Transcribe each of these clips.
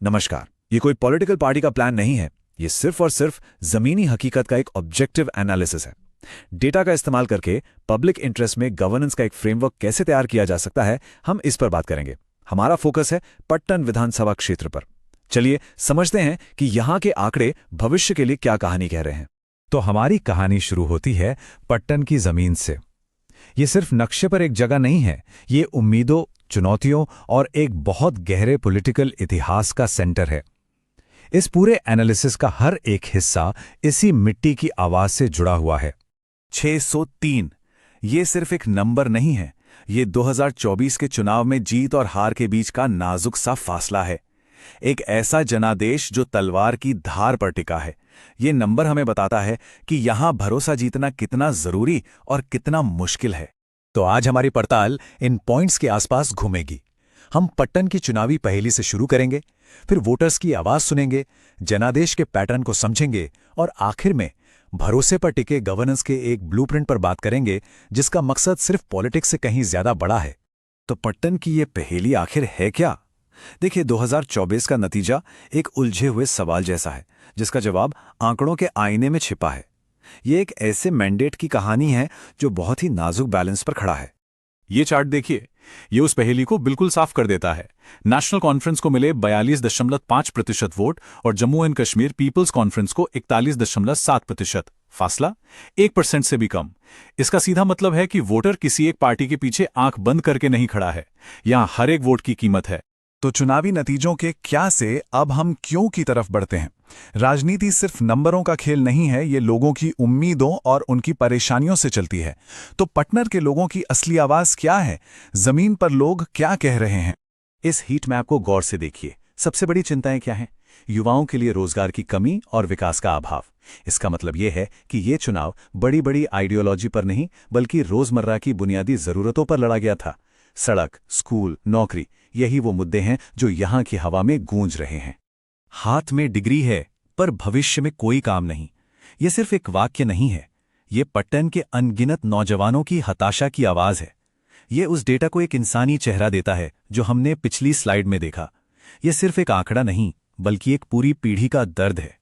नमस्कार। ये कोई पॉलिटिकल पार्टी का प्लान नहीं है। ये सिर्फ और सिर्फ जमीनी हकीकत का एक ऑब्जेक्टिव एनालिसिस है। डेटा का इस्तेमाल करके पब्लिक इंटरेस्ट में गवर्नेंस का एक फ्रेमवर्क कैसे तैयार किया जा सकता है, हम इस पर बात करेंगे। हमारा फोकस है पट्टन विधानसभा क्षेत्र पर। चलिए समझते हैं कि यहाँ के आंकड़े भविष्य के लिए क्या कहानी कह रहे हैं। तो हमारी कहानी शुरू होती है पट्टन की जमीन से। ये सिर्फ नक्शे पर एक जगह नहीं है, ये उम्मीदों, चुनौतियों और एक बहुत गहरे पॉलिटिकल इतिहास का सेंटर है। इस पूरे एनालिसिस का हर एक हिस्सा इसी मिट्टी की आवाज से जुड़ा हुआ है। 603 ये सिर्फ एक नंबर नहीं है, ये 2024 के चुनाव में जीत और हार के बीच का नाजुक सा फासला है। एक ऐसा जनादेश जो तलवार की धार पर टिका है। ये नंबर हमें बताता है कि यहां भरोसा जीतना कितना जरूरी और कितना मुश्किल है। तो आज हमारी पड़ताल इन पॉइंट्स के आसपास घूमेगी। हम पट्टन की चुनावी पहेली से शुरू करेंगे, फिर वोटर्स की आवाज सुनेंगे, जनादेश के पैटर्न को समझेंगे और आखिर में भरोसे पर टिके गवर्नेंस के एक ब्लूप्रिंट पर बात करेंगे जिसका मकसद सिर्फ पॉलिटिक्स से कहीं ज्यादा बड़ा है। तो पट्टन की ये पहेली आखिर है क्या? देखिए, 2024 का नतीजा एक उलझे हुए सवाल जैसा है जिसका जवाब आंकड़ों के आईने में छिपा है। ये एक ऐसे मैंडेट की कहानी है जो बहुत ही नाजुक बैलेंस पर खड़ा है। ये चार्ट देखिए, ये उस पहेली को बिल्कुल साफ कर देता है। नेशनल कॉन्फ्रेंस को मिले 42.5% वोट और Jammu and Kashmir people's conference को 41.7%। फासला 1% से भी कम। इसका सीधा मतलब है कि वोटर किसी एक पार्टी के पीछे आंख बंद करके नहीं खड़ा है। यहां हर एक वोट की कीमत है। तो चुनावी नतीजों के क्या से अब हम क्यों की तरफ बढ़ते हैं। राजनीति सिर्फ नंबरों का खेल नहीं है, ये लोगों की उम्मीदों और उनकी परेशानियों से चलती है। तो पटनर के लोगों की असली आवाज क्या है, जमीन पर लोग क्या कह रहे हैं। इस हीट मैप को गौर से देखिए। सबसे बड़ी चिंताएं क्या हैं? युवाओं के लिए रोजगार की कमी और विकास का अभाव। इसका मतलब यह है कि ये चुनाव बड़ी बड़ी आइडियोलॉजी पर नहीं बल्कि रोजमर्रा की बुनियादी जरूरतों पर लड़ा गया था। सड़क, स्कूल, नौकरी, यही वो मुद्दे हैं जो यहां की हवा में गूंज रहे हैं। हाथ में डिग्री है पर भविष्य में कोई काम नहीं, ये सिर्फ एक वाक्य नहीं है, ये पट्टन के अनगिनत नौजवानों की हताशा की आवाज है। ये उस डेटा को एक इंसानी चेहरा देता है जो हमने पिछली स्लाइड में देखा। ये सिर्फ एक आंकड़ा नहीं बल्कि एक पूरी पीढ़ी का दर्द है।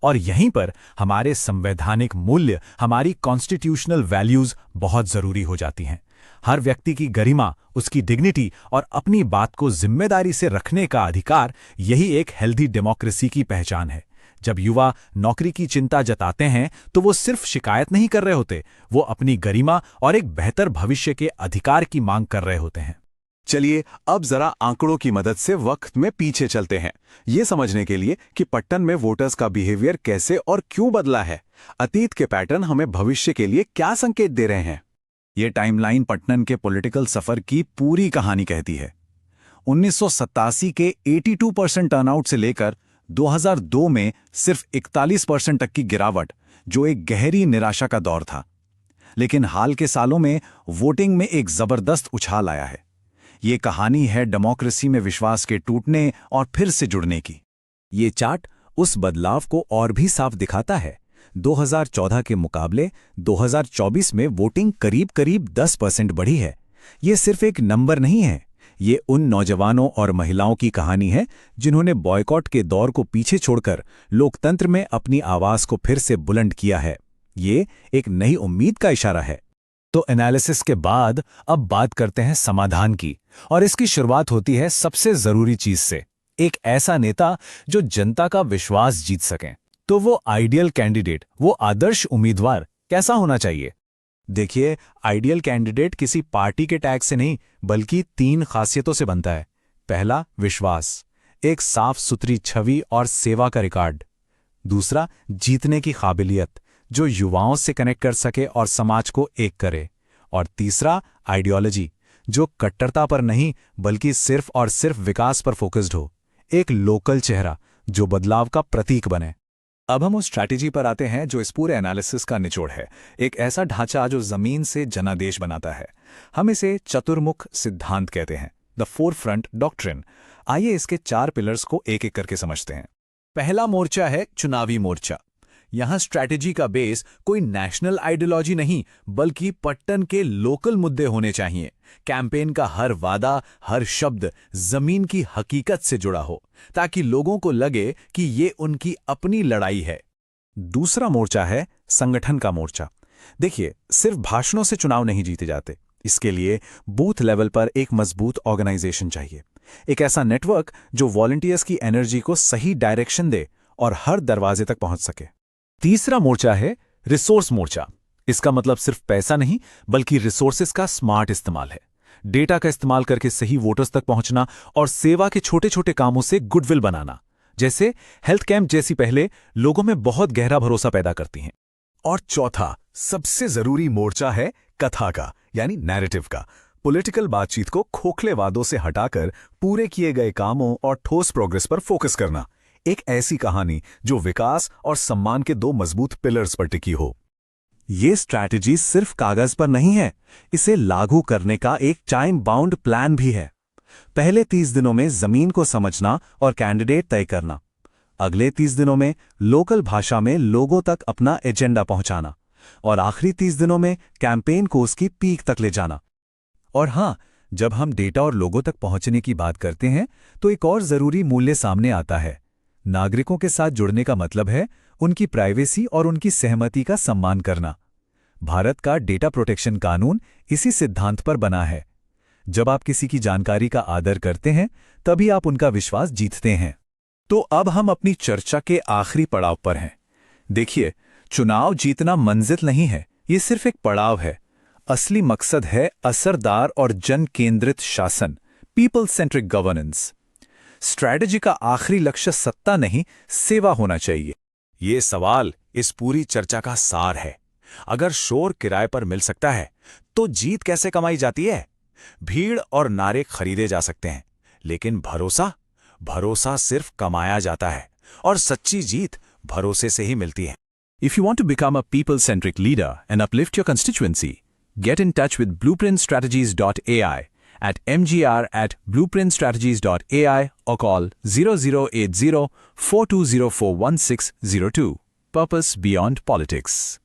और यहीं पर हमारे संवैधानिक मूल्य, हमारी कॉन्स्टिट्यूशनल वैल्यूज बहुत जरूरी हो जाती हैं। हर व्यक्ति की गरिमा, उसकी डिग्निटी और अपनी बात को जिम्मेदारी से रखने का अधिकार, यही एक हेल्दी डेमोक्रेसी की पहचान है। जब युवा नौकरी की चिंता जताते हैं तो वो सिर्फ शिकायत नहीं कर रहे होते, वो अपनी गरिमा और एक बेहतर भविष्य के अधिकार की मांग कर रहे होते हैं। चलिए अब जरा आंकड़ों की मदद से वक्त में पीछे चलते हैं, ये समझने के लिए कि पट्टन में वोटर्स का बिहेवियर कैसे और क्यों बदला है। अतीत के पैटर्न हमें भविष्य के लिए क्या संकेत दे रहे हैं। ये टाइमलाइन पट्टन के पॉलिटिकल सफर की पूरी कहानी कहती है। 1987 के 82% टर्नआउट से लेकर 2002 में सिर्फ 41% तक की गिरावट, जो एक गहरी निराशा का दौर था। लेकिन हाल के सालों में वोटिंग में एक जबरदस्त उछाल आया है। ये कहानी है डेमोक्रेसी में विश्वास के टूटने और फिर से जुड़ने की। ये चार्ट उस बदलाव को और भी साफ दिखाता है। 2014 के मुकाबले 2024 में वोटिंग करीब करीब 10% बढ़ी है। ये सिर्फ एक नंबर नहीं है, ये उन नौजवानों और महिलाओं की कहानी है जिन्होंने बॉयकॉट के दौर को पीछे छोड़कर लोकतंत्र में अपनी आवाज को फिर से बुलंद किया है। ये एक नई उम्मीद का इशारा है। तो एनालिसिस के बाद अब बात करते हैं समाधान की, और इसकी शुरुआत होती है सबसे जरूरी चीज से, एक ऐसा नेता जो जनता का विश्वास जीत सके। तो वो आइडियल कैंडिडेट, वो आदर्श उम्मीदवार कैसा होना चाहिए? देखिए, आइडियल कैंडिडेट किसी पार्टी के टैग से नहीं बल्कि 3 खासियतों से बनता है। पहला, विश्वास, एक साफ सुथरी छवि और सेवा का रिकॉर्ड। दूसरा, जीतने की काबिलियत, जो युवाओं से कनेक्ट कर सके और समाज को एक करे। और तीसरा, आइडियोलॉजी, जो कट्टरता पर नहीं बल्कि सिर्फ और सिर्फ विकास पर फोकस्ड हो। एक लोकल चेहरा जो बदलाव का प्रतीक बने। अब हम उस स्ट्रैटेजी पर आते हैं जो इस पूरे एनालिसिस का निचोड़ है। एक ऐसा ढांचा जो जमीन से जनादेश बनाता है। हम इसे चतुर्मुख सिद्धांत कहते हैं, द फोरफ्रंट डॉक्ट्रिन। आइए इसके 4 पिलर्स को एक एक करके समझते हैं। पहला मोर्चा है चुनावी मोर्चा। यहां स्ट्रैटेजी का बेस कोई नेशनल आइडियोलॉजी नहीं, बल्कि पट्टन के लोकल मुद्दे होने चाहिए। कैंपेन का हर वादा, हर शब्द जमीन की हकीकत से जुड़ा हो, ताकि लोगों को लगे कि ये उनकी अपनी लड़ाई है। दूसरा मोर्चा है संगठन का मोर्चा। देखिए, सिर्फ भाषणों से चुनाव नहीं जीते जाते। इसके लिए बूथ लेवल पर एक मजबूत ऑर्गेनाइजेशन चाहिए, एक ऐसा नेटवर्क जो वॉलंटियर्स की एनर्जी को सही डायरेक्शन दे और हर दरवाजे तक पहुंच सके। तीसरा मोर्चा है रिसोर्स मोर्चा। इसका मतलब सिर्फ पैसा नहीं, बल्कि रिसोर्सेस का स्मार्ट इस्तेमाल है। डेटा का इस्तेमाल करके सही वोटर्स तक पहुंचना और सेवा के छोटे छोटे कामों से गुडविल बनाना, जैसे हेल्थ कैंप जैसी पहले लोगों में बहुत गहरा भरोसा पैदा करती हैं। और चौथा, सबसे जरूरी मोर्चा है कथा का, यानी नैरेटिव का। पॉलिटिकल बातचीत को खोखले वादों से हटाकर पूरे किए गए कामों और ठोस प्रोग्रेस पर फोकस करना। एक ऐसी कहानी जो विकास और सम्मान के दो मजबूत पिलर्स पर टिकी हो। ये स्ट्रैटेजी सिर्फ कागज पर नहीं है, इसे लागू करने का एक टाइम बाउंड प्लान भी है। पहले 30 दिनों में जमीन को समझना और कैंडिडेट तय करना, अगले 30 दिनों में लोकल भाषा में लोगों तक अपना एजेंडा पहुंचाना, और आखिरी 30 दिनों में कैंपेन को उसकी पीक तक ले जाना। और हां, जब हम डेटा और लोगों तक पहुंचने की बात करते हैं तो एक और जरूरी मूल्य सामने आता है। नागरिकों के साथ जुड़ने का मतलब है उनकी प्राइवेसी और उनकी सहमति का सम्मान करना। भारत का डेटा प्रोटेक्शन कानून इसी सिद्धांत पर बना है। जब आप किसी की जानकारी का आदर करते हैं, तभी आप उनका विश्वास जीतते हैं। तो अब हम अपनी चर्चा के आखिरी पड़ाव पर हैं। देखिए, चुनाव जीतना मंजिल नहीं है, ये सिर्फ एक पड़ाव है। असली मकसद है असरदार और जन केंद्रित शासन, पीपल सेंट्रिक गवर्नेंस। स्ट्रैटेजी का आखिरी लक्ष्य सत्ता नहीं, सेवा होना चाहिए। ये सवाल इस पूरी चर्चा का सार है। अगर शोर किराए पर मिल सकता है, तो जीत कैसे कमाई जाती है? भीड़ और नारे खरीदे जा सकते हैं, लेकिन भरोसा सिर्फ कमाया जाता है, और सच्ची जीत भरोसे से ही मिलती है। If you want to become a people-centric leader and uplift your constituency, get in touch with blueprintstrategies.ai at mgr@blueprintstrategies.ai or call 0080 4204 1602. Purpose beyond politics.